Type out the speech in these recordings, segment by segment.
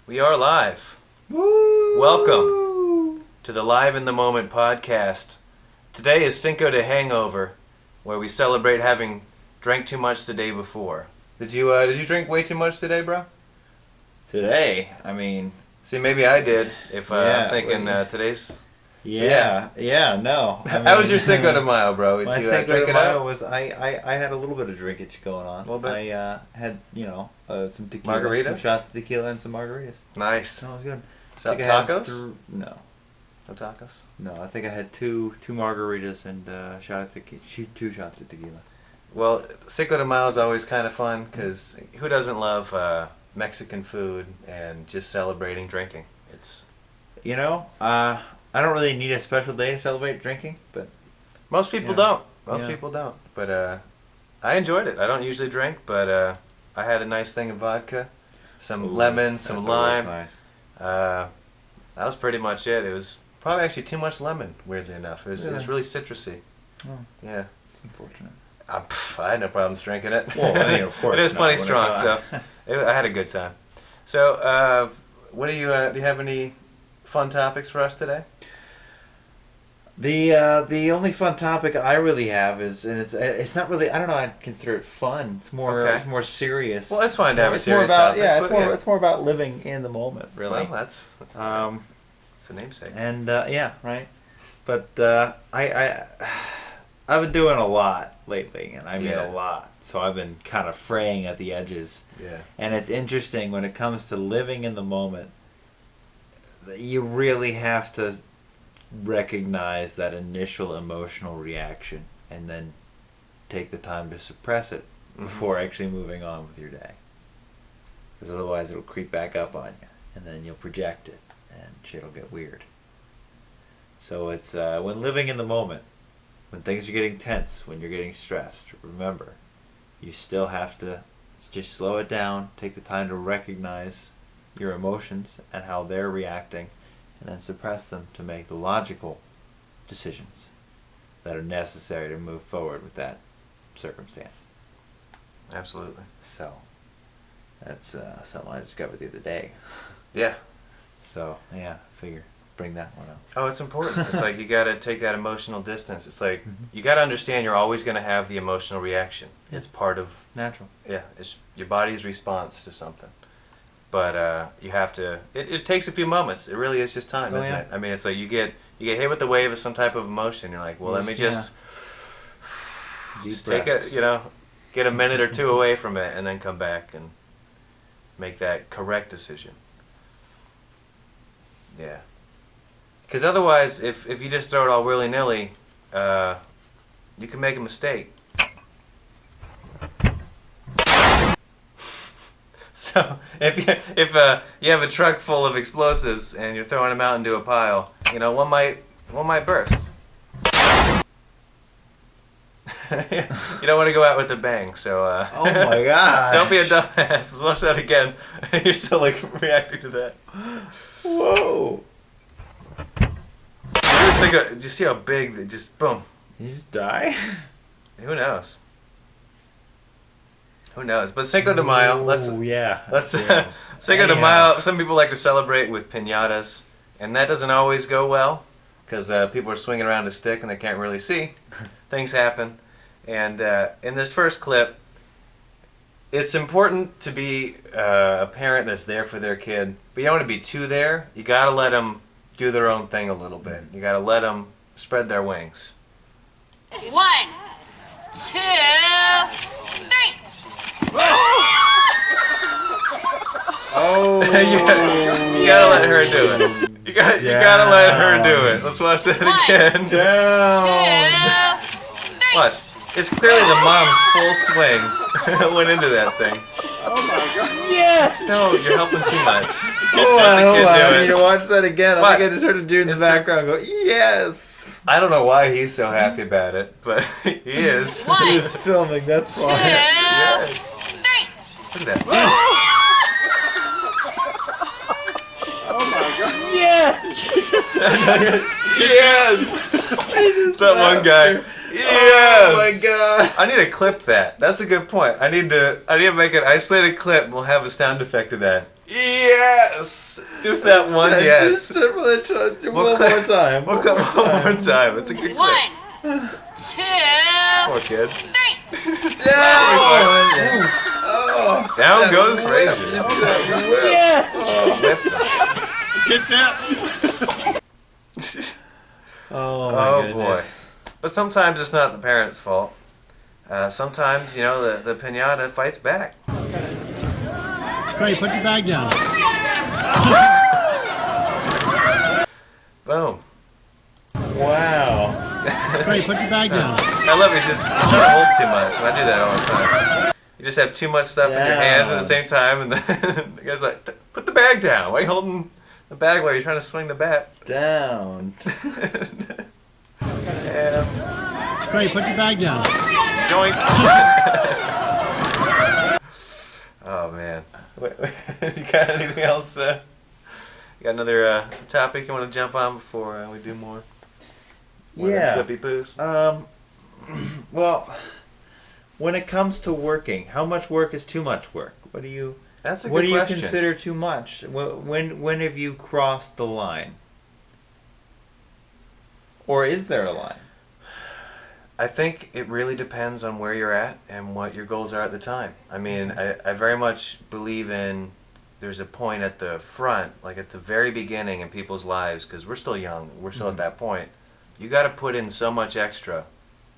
We are live. Woo! Welcome to the Live in the Moment podcast. Today is Cinco de Hangover, where we celebrate having drank too much the day before. Did you drink way too much today, bro? Today, I mean... See, maybe I did, if I'm Yeah, thinking well, today's... no. How was your Cinco de Mayo, bro? My Did you Cinco drink de it Mayo up? was... I had a little bit of drinkage going on. A little bit? I had, some tequila. Margarita? Some shots of tequila and some margaritas. Nice. That was good. So, I think I had tacos? No, tacos? no. I think I had two margaritas and two shots of tequila. Well, Cinco de Mayo is always kind of fun, because who doesn't love Mexican food and just celebrating drinking? It's... I don't really need a special day to celebrate drinking, but... Most people don't. Most people don't. But I enjoyed it. I don't usually drink, but I had a nice thing of vodka, some lemon, some lime. Nice. That was pretty much it. It was probably actually too much lemon, weirdly enough. It was really citrusy. Oh, Yeah. it's unfortunate. I had no problems drinking it. Well, I mean, of course it is not. plenty When strong, it- so I had a good time. So, what do you have any fun topics for us today? The only fun topic I really have is, and it's not really, I don't know, I'd consider it fun. It's more serious. Well, it's fine to have a It's more serious about topic. it's more about living in the moment, really. Well, that's Um, the namesake. and right. But I've been doing a lot lately, and I mean Yeah. a lot. So I've been kind of fraying at the edges. Yeah. And it's interesting when it comes to living in the moment. You really have to recognize that initial emotional reaction and then take the time to suppress it before actually moving on with your day. Because otherwise it'll creep back up on you, and then you'll project it, and shit'll get weird. So it's when living in the moment, when things are getting tense, when you're getting stressed, remember, you still have to just slow it down, take the time to recognize your emotions and how they're reacting, and then suppress them to make the logical decisions that are necessary to move forward with that circumstance. Absolutely. So, that's something I discovered the other day. Yeah. So, yeah, figure, bring that one up. Oh, it's important. It's like you got to take that emotional distance. It's like you got to understand you're always going to have the emotional reaction. Yeah. It's part of Natural. it's your body's response to something. But you have to. It takes a few moments. It really is just time, isn't it? I mean, it's like you get hit with the wave of some type of emotion. You're like, well, let me just take breaths. get a minute or two away from it, and then come back and make that correct decision. Yeah. Because otherwise, if you just throw it all willy nilly, you can make a mistake. So if you have a truck full of explosives and you're throwing them out into a pile, one might burst. You don't want to go out with a bang, so Oh my god! don't be a dumbass. Let's watch that again. You're still reacting to that. Whoa! Do you see how big they just boom? You just die? Who knows? Who knows? But Cinco de Mayo. Let's Yeah. Cinco de Mayo. Some people like to celebrate with pinatas, and that doesn't always go well because people are swinging around a stick and they can't really see. Things happen, and in this first clip, it's important to be a parent that's there for their kid, but you don't want to be too there. You got to let them do their own thing a little bit. You got to let them spread their wings. 1, 2, 3. Oh! You gotta let her do it. You gotta let her do it. Let's watch that again. Down. 2, 3. Watch. It's clearly the mom's full swing went into that thing. Oh my god! Yes! No, you're helping too much. Hold Let on, the hold kids on. do I it. need to watch that again. Watch. I think I just heard a dude in the background go, yes! I don't know why he's so happy about it, but he is. 1, He was filming, that's 2, why. 3. Look at that. Oh my god! Yes! Yes! That one guy. Yes! Oh my god! I need to clip that. That's a good point. I need to make an isolated clip. We'll have a sound effect of that. Yes! Just that one yes. Just one more time. We'll come one more time. It's a good clip. 1, 2, Poor kid. 3. Down goes Frazier. Yeah. Get that. Oh my Oh goodness. boy. But sometimes it's not the parents' fault. Sometimes, you know, the pinata fights back. Trey, put your bag down. Boom. Wow. Trey, put your bag down. I love it. Just trying to hold too much, and I do that all the time. You just have too much stuff in your hands at the same time, and then the guy's like, "Put the bag down. Why are you holding the bag while you're trying to swing the bat?" Down. Yeah. Trey, put your bag down. Joink. Oh man. You got anything else? You got another topic you want to jump on before we do more? Yeah. Flippy poos. Well, when it comes to working, how much work is too much work? What do you That's a What good do you question. consider too much? When have you crossed the line? Or is there a line? I think it really depends on where you're at and what your goals are at the time. I mean, I very much believe in there's a point at the front, like at the very beginning in people's lives, because we're still young, we're still at that point. You got to put in so much extra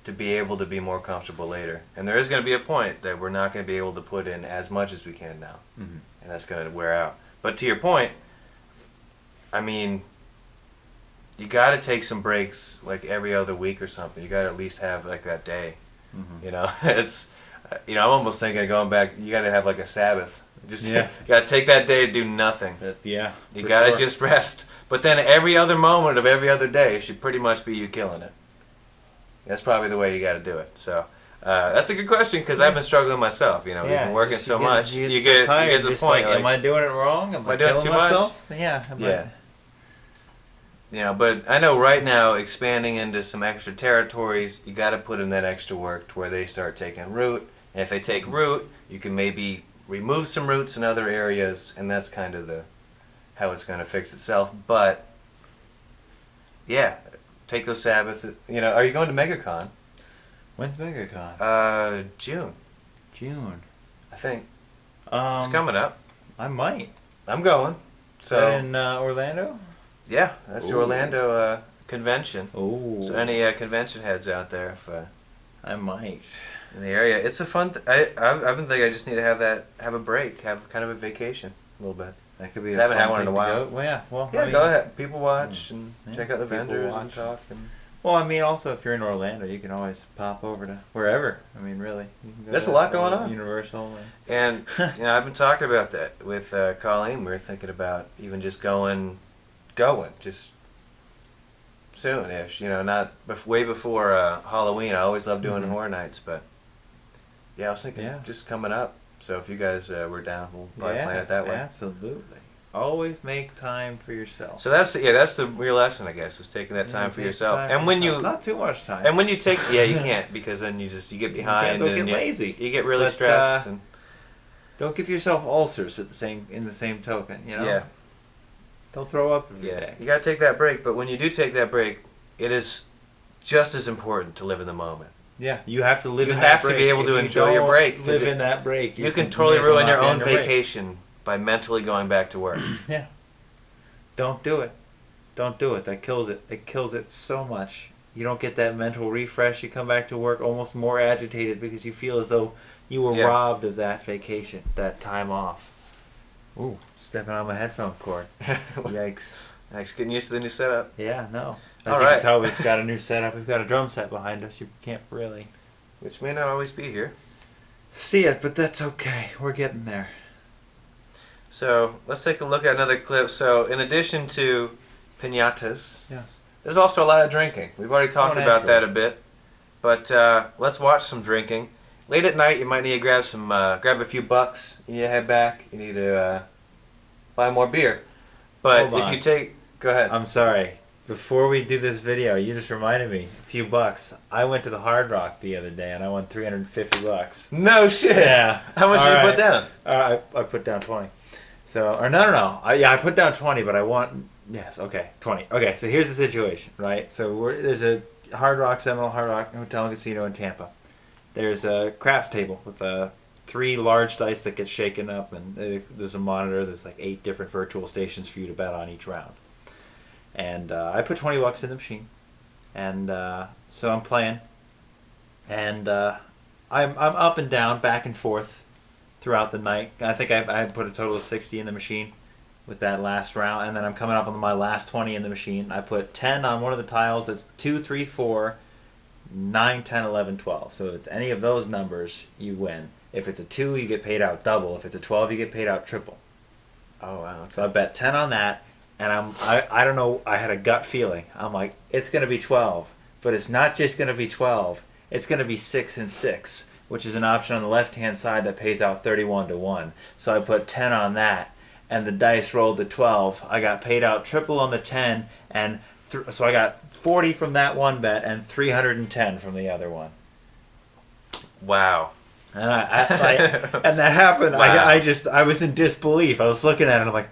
to be able to be more comfortable later. And there is going to be a point that we're not going to be able to put in as much as we can now. Mhm. And that's going to wear out. But to your point, I mean, you got to take some breaks like every other week or something. You got to at least have like that day. Mhm. You know, it's, I'm almost thinking of going back. You got to have like a Sabbath. Just Yeah. you got to take that day to do nothing. Yeah. You for got to sure. just rest. But then every other moment of every other day should pretty much be you killing it. That's probably the way you got to do it. So that's a good question because I've been struggling myself. You know, we've been working so much. You get to the point. Am I doing it wrong? Am I doing killing too much? myself? Yeah. Yeah. You know, but I know right now expanding into some extra territories, you got to put in that extra work to where they start taking root. And if they take root, you can maybe remove some roots in other areas, and that's kind of how it's going to fix itself. But yeah, take those Sabbath. You know, are you going to MegaCon? When's MegaCon? June, June. I think. It's coming up. I might. I'm going. Is So that in Orlando? yeah, that's the Ooh. Orlando convention. Oh. So any convention heads out there, if I might. in the area, it's a fun. I've been thinking I just need to have a break, have kind of a vacation a little bit. That could be. I haven't fun had one in a thing to while. go- Well, yeah. Well, Yeah, I mean, go ahead. People watch and Yeah, check out the people vendors and watch. talk. And Well, I mean, also if you're in Orlando, you can always pop over to wherever. I mean, really. You can go There's to a lot going on. Universal. And you know, I've been talking about that with Colleen. We were thinking about even just going, just soon-ish. You know, not way before Halloween. I always love doing Mhm. horror nights, but yeah, I was thinking Yeah. just coming up. So if you guys were down, we'll probably plan it that way. Absolutely. Always make time for yourself. So that's the real lesson, I guess, is taking that time for Take yourself. time And for when yourself. you not too much time. and when you take you can't because then you get behind don't and get lazy. You get really But, stressed and Don't give yourself ulcers in the same token. You know. yeah. Don't throw up every Yeah, day. you gotta take that break. But when you do take that break, it is just as important to live in the moment. Yeah, you have to live. You in have that to break. be able If to you enjoy your don't break, 'cause Live it- in that break. You can may totally as well ruin not your be own on break. vacation by mentally going back to work. Yeah. Don't do it. Don't do it. That kills it. It kills it so much. You don't get that mental refresh. You come back to work almost more agitated because you feel as though you were Yeah. robbed of that vacation, that time off. Ooh, stepping on my headphone cord. Yikes. Thanks, getting used to the new setup. Yeah, no. As All you right. can tell, we've got a new setup. We've got a drum set behind us. You can't really Which may not always be here. see it, but that's okay. We're getting there. So let's take a look at another clip. So in addition to pinatas, Yes. there's also a lot of drinking. We've already talked about naturally. that a bit, but let's watch some drinking. Late at night, you might need to grab a few bucks. You need to head back. You need to buy more beer. But Hold if on. you go ahead. I'm sorry. Before we do this video, you just reminded me. A few bucks. I went to the Hard Rock the other day and I won $350. No shit. Yeah. How much All did you right. put down? I put down 20. So, or no. I put down 20, but I want, yes, okay, 20. Okay, so here's the situation, right? So there's a Seminole Hard Rock Hotel and Casino in Tampa. There's a craps table with 3 large dice that get shaken up, and there's a monitor. There's like 8 different virtual stations for you to bet on each round. And I put $20 in the machine, and so I'm playing, and I'm up and down, back and forth throughout the night. I think I put a total of 60 in the machine with that last round, and then I'm coming up on my last 20 in the machine. I put 10 on one of the tiles. That's 2, 3, 4, 9, 10, 11, 12. So if it's any of those numbers, you win. If it's a 2, you get paid out double. If it's a 12, you get paid out triple. Oh wow! Okay. So I bet 10 on that, and I don't know. I had a gut feeling. I'm like, it's going to be 12, but it's not just going to be 12. It's going to be 6 and 6, which is an option on the left-hand side that pays out 31 to 1. So I put 10 on that, and the dice rolled to 12. I got paid out triple on the 10, and so I got 40 from that one bet and 310 from the other one. Wow. And and that happened. Wow. I was in disbelief. I was looking at it, and I'm like,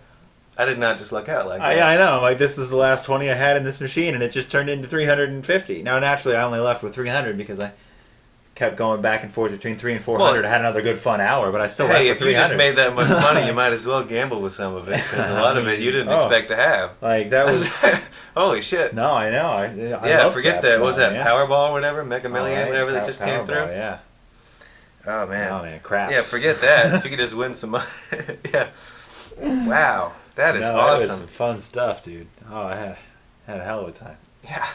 I did not just luck out like that. I know. Like, this is the last 20 I had in this machine, and it just turned into 350. Now, naturally, I only left with 300 because I kept going back and forth between 300 and 400. Well, I had another good fun hour, but I still left Hey, with if you 300. just made that much money, you might as well gamble with some of it, because a lot of it you didn't expect to have. Like, that was... Holy shit. No, I know. I Yeah, love forget craps that. now, What was that? yeah. Powerball or whatever? Mega Million, right. whatever that just came through? Powerball, yeah. Oh, man. Oh, man, craps. Yeah, forget that. If you could just win some money. Yeah. Wow. That is That was awesome. some fun stuff, dude. Oh, I had a hell of a time. Yeah.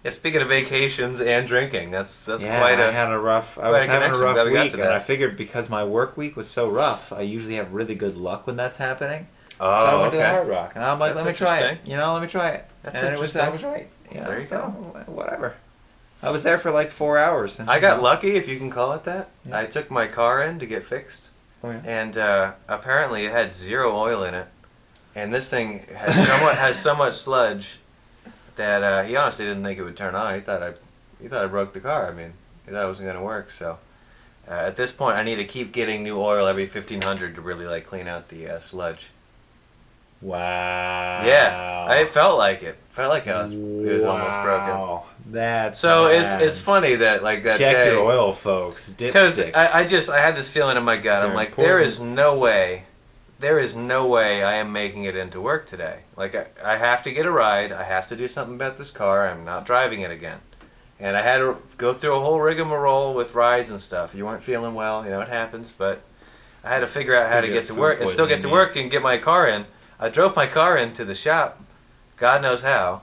Yeah, speaking of vacations and drinking, that's Yeah, quite I a... had a rough. I quite was a having a connection. rough Glad we got week, to and that. I figured because my work week was so rough, I usually have really good luck when that's happening. Oh, So I went to the okay. Hard Rock, and I'm like, That's let me try it. interesting. You know, let me try it. That's and I interesting. was right. You know, There you so, go. whatever. I was there for like 4 hours. And, I got lucky, if you can call it that. Yeah. I took my car in to get fixed, Oh, yeah. and apparently it had 0 oil in it. And this thing has so much sludge that he honestly didn't think it would turn on. He thought I broke the car. I mean, he thought it wasn't going to work. So at this point, I need to keep getting new oil every 1,500 to really like clean out the sludge. Wow. Yeah, I felt like it. Felt like it was almost broken. Wow. That's So bad. it's funny that like that Check day, your oil, folks. because Dipsticks. I had this feeling in my gut. I'm They're like, important. there is no way I am making it into work today. Like I have to get a ride. I have to do something about this car. I'm not driving it again. And I had to go through a whole rigmarole with rides and stuff. You weren't feeling well, you know, it happens. But I had to figure out how to get to work and still get to work and get my car in. I drove my car into the shop, God knows how,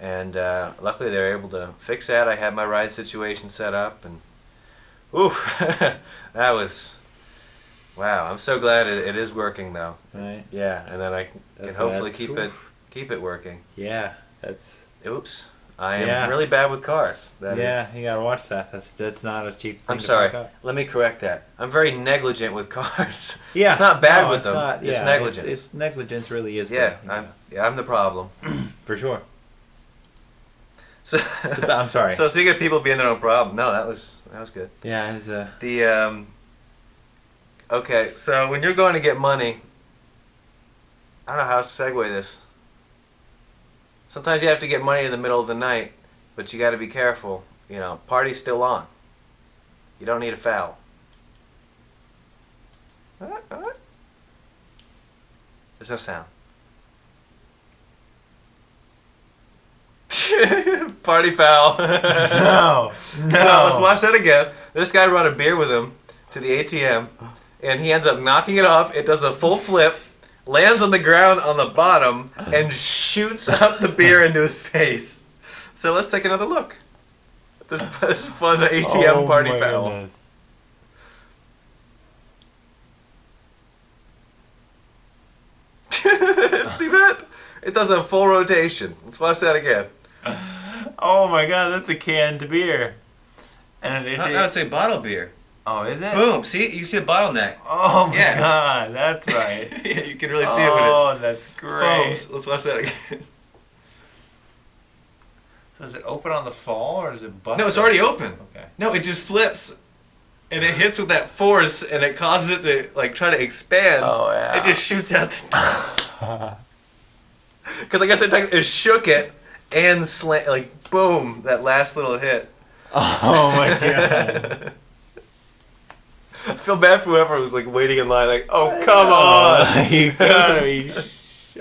and luckily they were able to fix that. I had my ride situation set up, and that was, wow. I'm so glad it is working though. Right. Yeah, and then I can hopefully keep it working. Yeah, that's... Oops. I am really bad with cars. You gotta watch that. That's not a cheap thing I'm to sorry. fuck up. Let me correct that. I'm very negligent with cars. Yeah, It's not bad no, with it's them. not- It's yeah, negligence. It's negligence, really is. Yeah, the, I'm the problem. for sure. So, I'm sorry. So speaking of people being their own problem, no, that was good. Yeah, it's The okay, so when you're going to get money, I don't know how to segue this. Sometimes you have to get money in the middle of the night, but you got to be careful. You know, party's still on. You don't need a foul. What? There's no sound. Party foul. no. So let's watch that again. This guy brought a beer with him to the ATM, and he ends up knocking it off. It does a full flip, lands on the ground on the bottom, and shoots up the beer into his face. So let's take another look. This fun ATM party foul. Goodness. See that? It does a full rotation. Let's watch that again. Oh my god, that's a canned beer. And I'd say bottle beer. oh, is it? Boom. See? You see the bottleneck. Oh my Yeah. god, that's right. Yeah, you can really see it when it Oh, that's great. foams. Let's watch that again. So is it open on the fall or is it busted? No, it's already open. Okay. No, it just flips. and it hits with that force, and it causes it to like try to expand. Oh, yeah. It just shoots out the. Because I guess it shook it and like boom, that last little hit. Oh my god. I feel bad for whoever was like waiting in line, like, oh come on, You gotta be.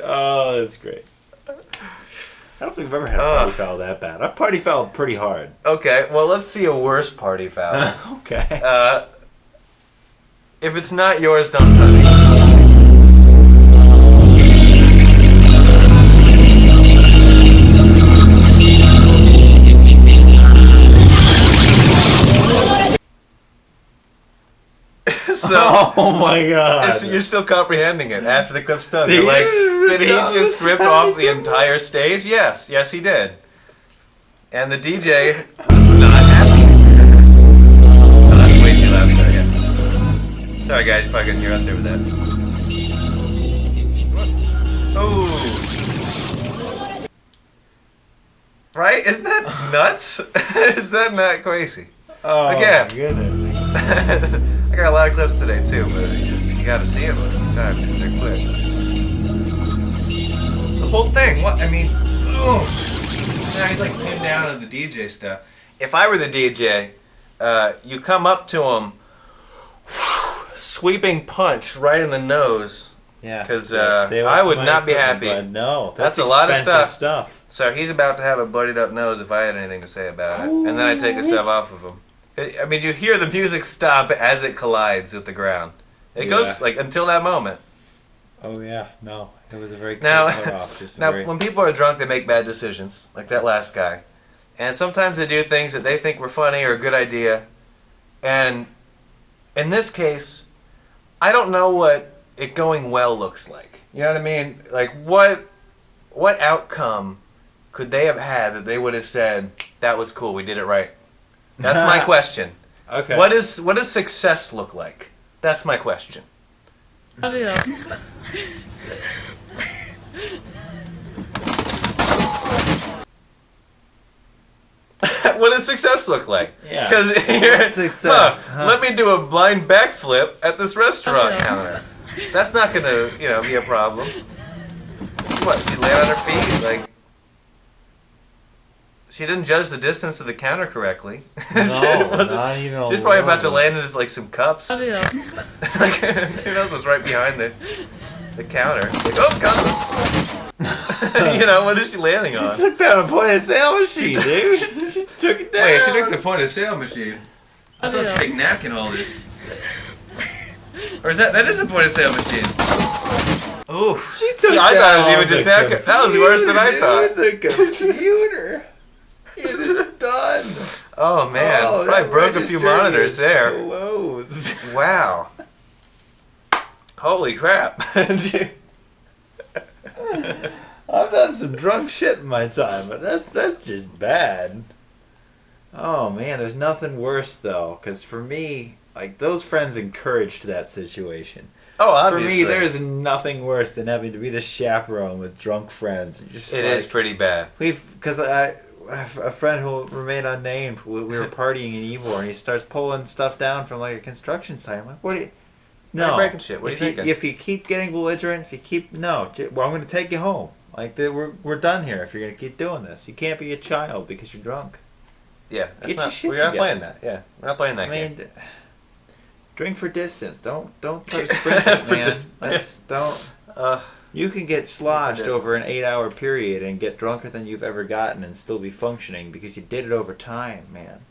Oh, that's great. I don't think I've ever had a party foul that bad. I've party fouled pretty hard. Okay, well let's see a worse party foul. Okay. If it's not yours, don't touch it. So, oh my god. so you're still comprehending it after the clip's done. You're like, did he just rip off the entire stage? Yes, he did. And the DJ was not happy. Oh, that's way too loud. Sorry guys, you probably couldn't hear us there with that. Oh. Right? Isn't that nuts? Is that not crazy? Oh Again. my goodness. I got a lot of clips today too, but you gotta see them a few times because they're quick. The whole thing, what? I mean, boom! So now he's like pinned down on the DJ stuff. If I were the DJ, you come up to him, sweeping punch right in the nose. Yeah. Because stay away I from would my not be equipment, happy. but no, That's a lot of expensive stuff. So he's about to have a bloodied up nose if I had anything to say about it. And then I take a step off of him. I mean, you hear the music stop as it collides with the ground. It goes like until that moment. Oh yeah, no, it was a very quick Now, cutoff. when people are drunk, they make bad decisions, like that last guy. And sometimes they do things that they think were funny or a good idea. And in this case, I don't know what it going well looks like. You know what I mean? Like what outcome could they have had that they would have said, that was cool, we did it right? That's my question. Okay. What does success look like? That's my question. Oh, yeah. What does success look like? Yeah. Because success? Let me do a blind backflip at this restaurant counter. That's not gonna, be a problem. What? She land on her feet? Like, she didn't judge the distance of the counter correctly. No, not even. She's probably about to land into like some cups. Oh, yeah. Like, who knows what's right behind the counter? It's like, oh, condoms. What is she landing on? She took down a point of sale machine, dude. She took it down. Wait, she took the point of sale machine. I thought she took napkin holders. Or is that is a point of sale machine? Oof. She took I thought it was even down just the napkin. That was worse than I thought. The computer. It is done. Oh man, probably broke a few monitors there. Closed. Wow. Holy crap. I've done some drunk shit in my time, but that's just bad. Oh man, there's nothing worse though, because for me, like those friends encouraged that situation. Oh, obviously. For me, there's nothing worse than having to be the chaperone with drunk friends. It is pretty bad. Because a friend who will remain unnamed, we were partying in Ybor, and he starts pulling stuff down from like a construction site. I'm like, what? No, you're breaking shit. What are you thinking? If you keep getting belligerent, well, I'm going to take you home. Like we're done here. If you're going to keep doing this, you can't be a child because you're drunk. Yeah, Get your shit we're not together. playing that. Yeah, we're not playing that game. Drink for distance. Don't try to sprint it, man. Don't. You can get sloshed over an 8-hour period and get drunker than you've ever gotten and still be functioning because you did it over time, man.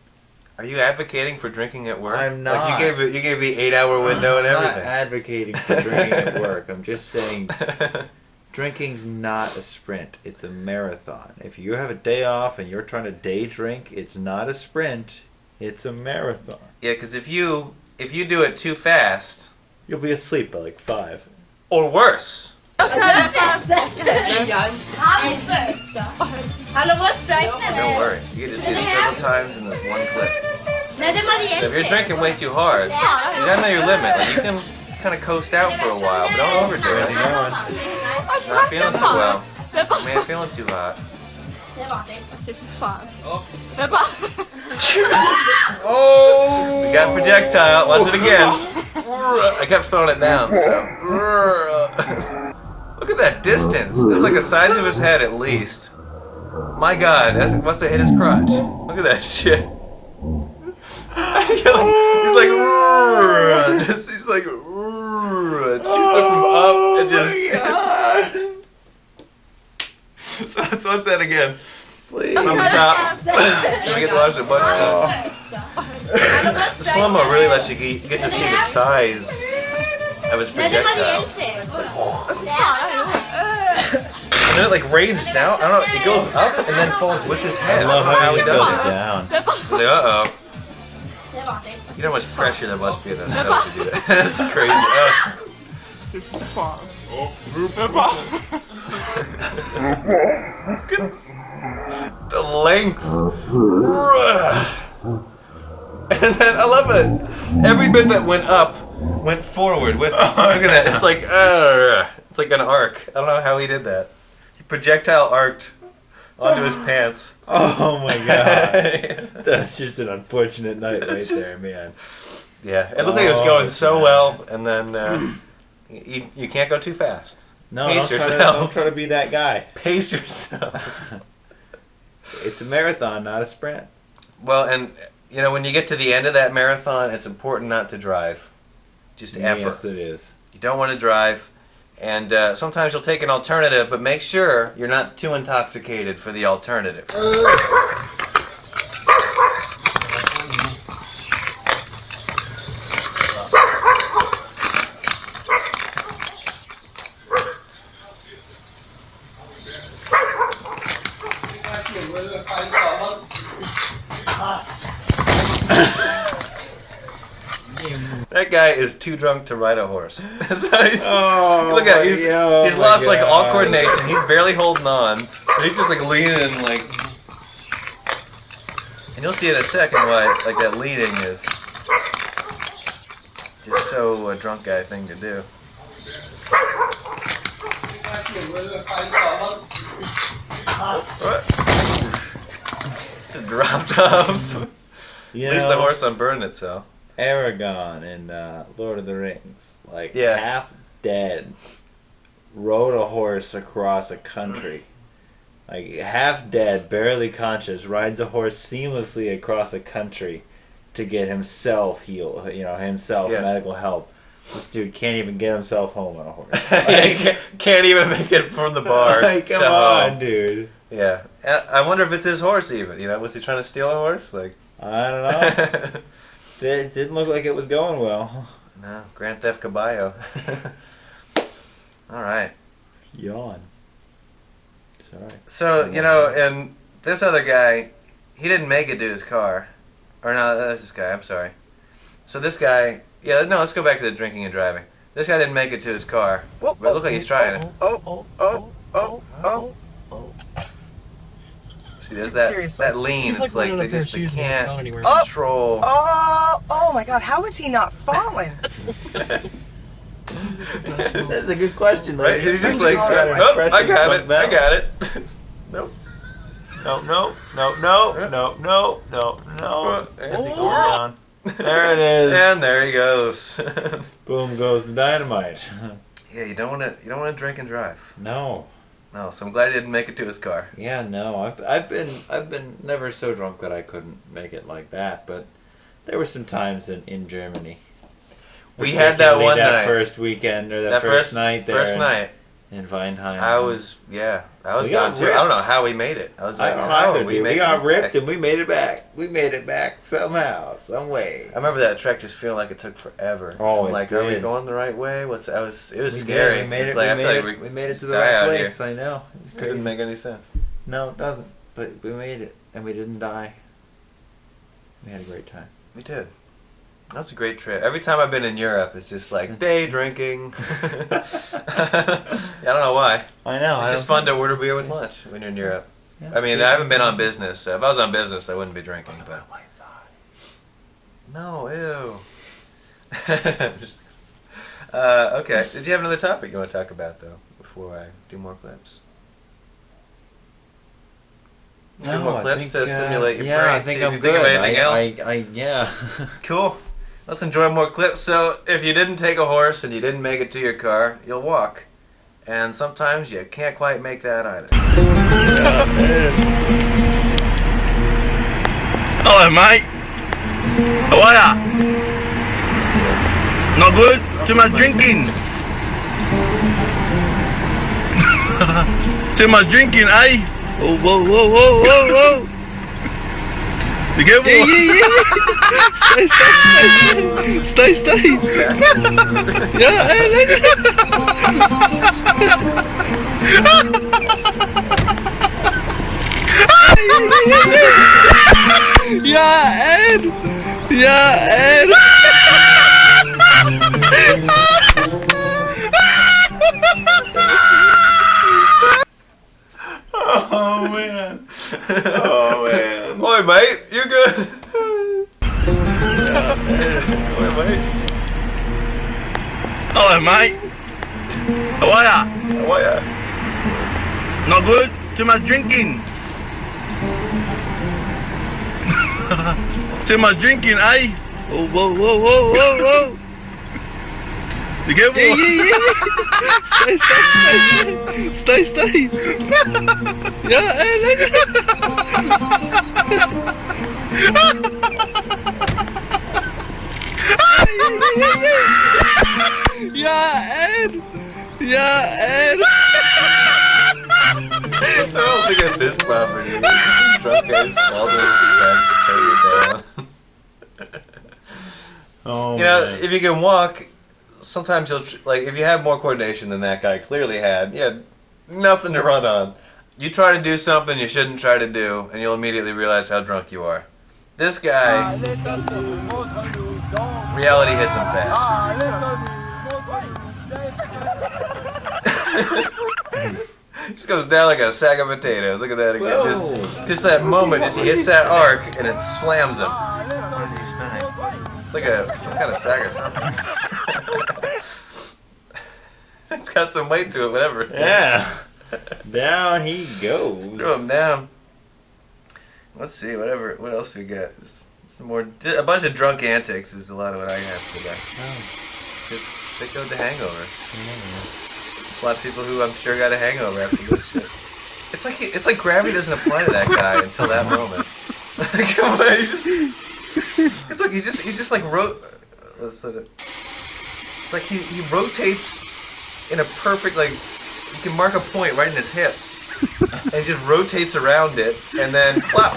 Are you advocating for drinking at work? I'm not. Like you gave the 8-hour window and I'm everything. not advocating for drinking at work. I'm just saying drinking's not a sprint. It's a marathon. If you have a day off and you're trying to day drink, it's not a sprint. It's a marathon. Yeah, because if you do it too fast, you'll be asleep by like 5. Or worse. Don't worry. You get to see it several times in this one clip. So if you're drinking way too hard, you gotta know your limit. Like you can kind of coast out for a while, but don't overdo it. He's not feeling too well. Man, feeling too hot. Oh! We got projectile. Watch it again. I kept slowing it down, so. Look at that distance. It's like the size of his head at least. My God, that must have hit his crotch. Look at that shit. He's like, he's like, it shoots it from up and just. So let's watch that again. Please. From the top. We get to watch it a bunch of times. The slow-mo really lets you get to see the size of his projectile. And then it like rains down. I don't know. It goes up and then falls with his head. I love don't know how he does goes it. down. He's like, uh-oh. You know how much pressure there must be in that stuff to do that. That's crazy. Look at the length. And then I love it. Every bit that went up went forward with it. Look at that. It's like an arc. I don't know how he did that. He projectile arced onto his pants. Oh my God. That's just an unfortunate night right there, man. Yeah, it looked like it was going so well, and then you can't go too fast. No, Pace don't yourself. try to be that guy. Pace yourself. It's a marathon, not a sprint. Well, and you know when you get to the end of that marathon, it's important not to drive. Just ever. Yes, it is. You don't want to drive, and sometimes you'll take an alternative, but make sure you're not too intoxicated for the alternative. That guy is too drunk to ride a horse. So look at it, he's lost like all coordination. He's barely holding on, so he's just like leaning like. And you'll see in a second why like that leaning is just so a drunk guy thing to do. What? Just dropped off. At least the horse unburned itself. Aragon in Lord of the Rings, like Yeah. half dead, rode a horse across a country. Like half dead, barely conscious, rides a horse seamlessly across a country to get himself healed. Medical help. This dude can't even get himself home on a horse. Like, can't even make it from the bar. Like, come to on, home. dude. Yeah, I wonder if it's his horse even. You know, was he trying to steal a horse? Like, I don't know. It didn't look like it was going well. No, Grand Theft Caballo. All right. Yawn. Sorry. So, you know, and this other guy, he didn't make it to his car. Or no, that's this guy, I'm sorry. So this guy, let's go back to the drinking and driving. This guy didn't make it to his car, but it looked like he's trying to. See, there's that lean. It's like they just can't control. Oh my God! How is he not falling? That's a good question, Right? He's just like, I got it. Nope. No. As he goes down. There it is. And there he goes. Boom goes the dynamite. Yeah, you don't want to drink and drive. No. No, so I'm glad he didn't make it to his car. Yeah, no. I've been never so drunk that I couldn't make it like that, but there were some times in Germany. We had that one that night. First weekend or that first night there. First night. In Weinheim. I was We gone got too. I don't know ripped. how we made it. I was like, I don't how either, we dude. made We got it ripped back? and we made it back. We made it back somehow, some way. I remember that trek just feeling like it took forever. Oh, so I'm it like, are we did. going the right way? It was We scary. did. We made It's it. like, I feel like We made it to the die right out place. here. I know. It's It didn't crazy. make any sense. No, it doesn't. But we made it, and we didn't die. We had a great time. We did. That was a great trip. Every time I've been in Europe, it's just like day drinking. I don't know why. I know. It's just fun to order beer with lunch when you're in Europe. Yeah. I mean, I haven't been on business. So if I was on business, I wouldn't be drinking. But no, ew. Just, okay. Did you have another topic you want to talk about though before I do more clips? Two more clips to stimulate your yeah, brain. I think See if I'm you good. think of anything else. Yeah. Cool. Let's enjoy more clips. So, if you didn't take a horse and you didn't make it to your car, you'll walk. And sometimes you can't quite make that either. Hello, mate. How are ya? Not good? Too much drinking. Too much drinking, eh? Oh, whoa, whoa, whoa, whoa, whoa. Be careful. Stay. Yeah, Ed. Oh man. Oh man. Oi, mate, you good? Oi, mate. Hello, mate. How are ya? How are ya? Not good? Too much drinking. Too much drinking, eh? Oh, whoa, whoa, whoa, whoa, whoa. Be careful. Stay. Yeah, Ed. So I don't think it's his property. He's just drunk guys, falls over his fence, tears it down. Oh You know, man. if you can walk, sometimes you'll like if you have more coordination than that guy clearly had. You had nothing to run on. You try to do something you shouldn't try to do, and you'll immediately realize how drunk you are. This guy, reality hits him fast. Just goes down like a sack of potatoes. Look at that again. Just that moment, just he hits that arc and it slams him. It's like some kind of sack or something. It's got some weight to it, whatever. Yeah. Down he goes. Throw him down. Let's see, what else we got? Just some more, a bunch of drunk antics is a lot of what I have today. Just pick out the hangover. A lot of people who I'm sure got a hangover after this shit. It's like gravity doesn't apply to that guy until that moment. Come on, it's like he just like it's like he rotates in a perfect, like, you can mark a point right in his hips. And he just rotates around it, and then plop.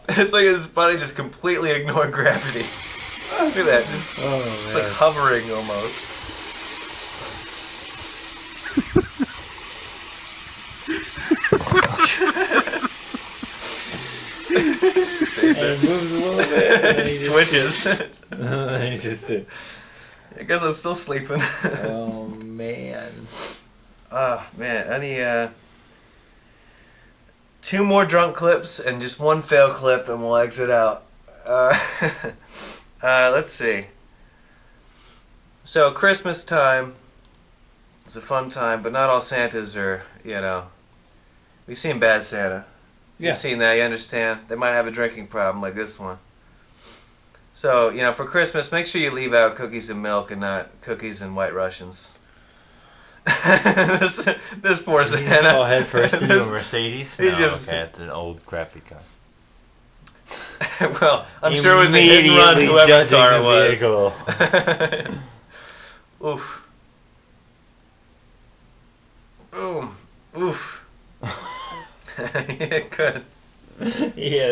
It's like his body just completely ignored gravity. Look at that, it's like hovering almost. And he moves a little bit. And he just Twitches. and he just I guess I'm still sleeping. oh man. Ah, man. Any two more drunk clips and just one fail clip, and we'll exit out. Let's see. So Christmas time is a fun time, but not all Santas are. We've seen bad Santa. Yeah. You've seen that. You understand? They might have a drinking problem like this one. So, for Christmas, make sure you leave out cookies and milk and not cookies and White Russians. this poor Santa. Go head first into a Mercedes. he No, just- okay, it's an old crappy car. Well, I'm sure it was a hit and run, Immediately whoever's judging car it the was. vehicle. Oof. Boom. Oof. Yeah, good. Yeah,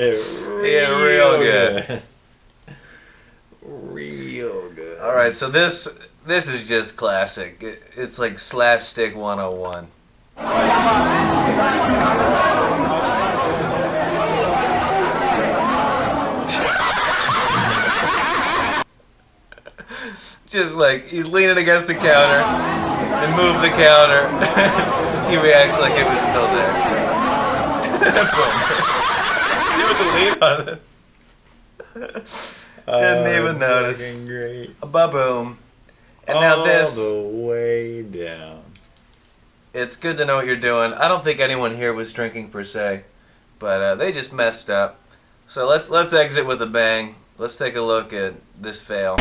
real good. Real good. All right, so this is just classic. It's like slapstick 101. Just like he's leaning against the counter and move the counter. He reacts like it was still there. Boom. See with the lean on it. Didn't even notice. Great. Ba-boom. And now this. All the way down. it's good to know what you're doing. I don't think anyone here was drinking per se, but they just messed up. So let's exit with a bang. Let's take a look at this fail.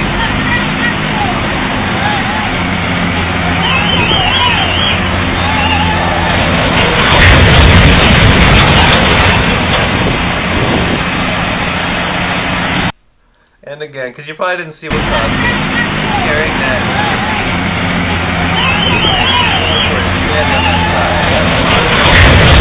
And again, because you probably didn't see what caused it. She's carrying that to the beam. And she's going towards too heavy on that side.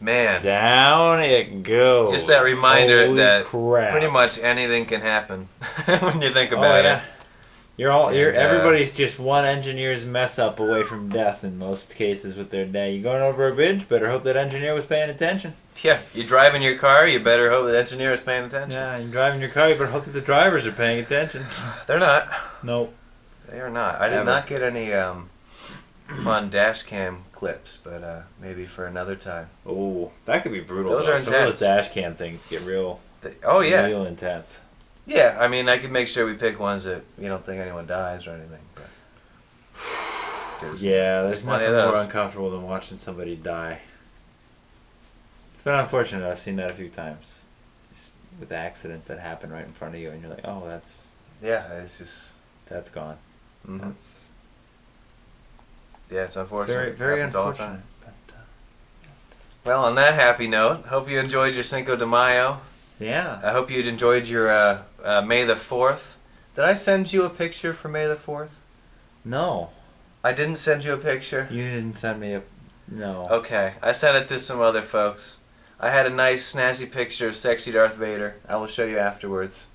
Man. Down it goes. Just that reminder Holy that crap. pretty much anything can happen when you think about it. Everybody's just one engineer's mess up away from death in most cases with their day. You're going over a bridge, better hope that engineer was paying attention. Yeah, you driving your car, you better hope the engineer is paying attention. Yeah, you're driving your car, you better hope that the drivers are paying attention. They're not. Nope. They are not. I did not get any fun dash cam clips, but maybe for another time. Oh, that could be brutal. Those though. are Some of intense. those dash cam things get real intense. Yeah, I mean, I could make sure we pick ones that you don't think anyone dies or anything. But there's plenty nothing of more those. uncomfortable than watching somebody die. It's been unfortunate. I've seen that a few times. Just with accidents that happen right in front of you, and you're like, oh, that's gone. Mm-hmm. That's it's unfortunate. It's very Happens all the time. unfortunate. But, Well, on that happy note, hope you enjoyed your Cinco de Mayo. yeah. I hope you enjoyed your May the 4th. Did I send you a picture for May the 4th? No. I didn't send you a picture. You didn't send me a... No. Okay, I sent it to some other folks. I had a nice, snazzy picture of sexy Darth Vader. I will show you afterwards.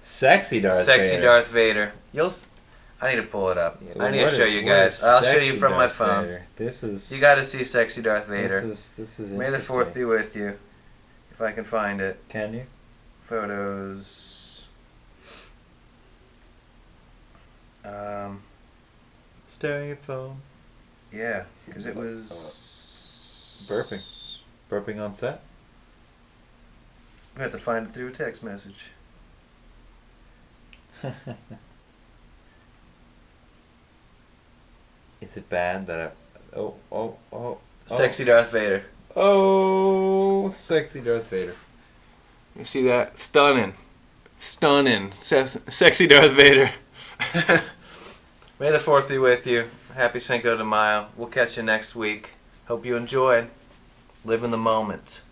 Sexy Darth Sexy Vader. Darth Vader. I need to pull it up. I need to show you guys. I'll show you from my phone. Vader? This is... You got to see sexy Darth Vader. This is May the 4th be with you. If I can find it. Can you? Photos. Staring at phone. Yeah, because it was... Burping on set? I have to find it through a text message. Is it bad that I... Oh. Sexy Darth Vader. Oh, sexy Darth Vader. You see that? Stunning. Sexy Darth Vader. May the 4th be with you. Happy Cinco de Mayo. We'll catch you next week. Hope you enjoyed. Live in the moment.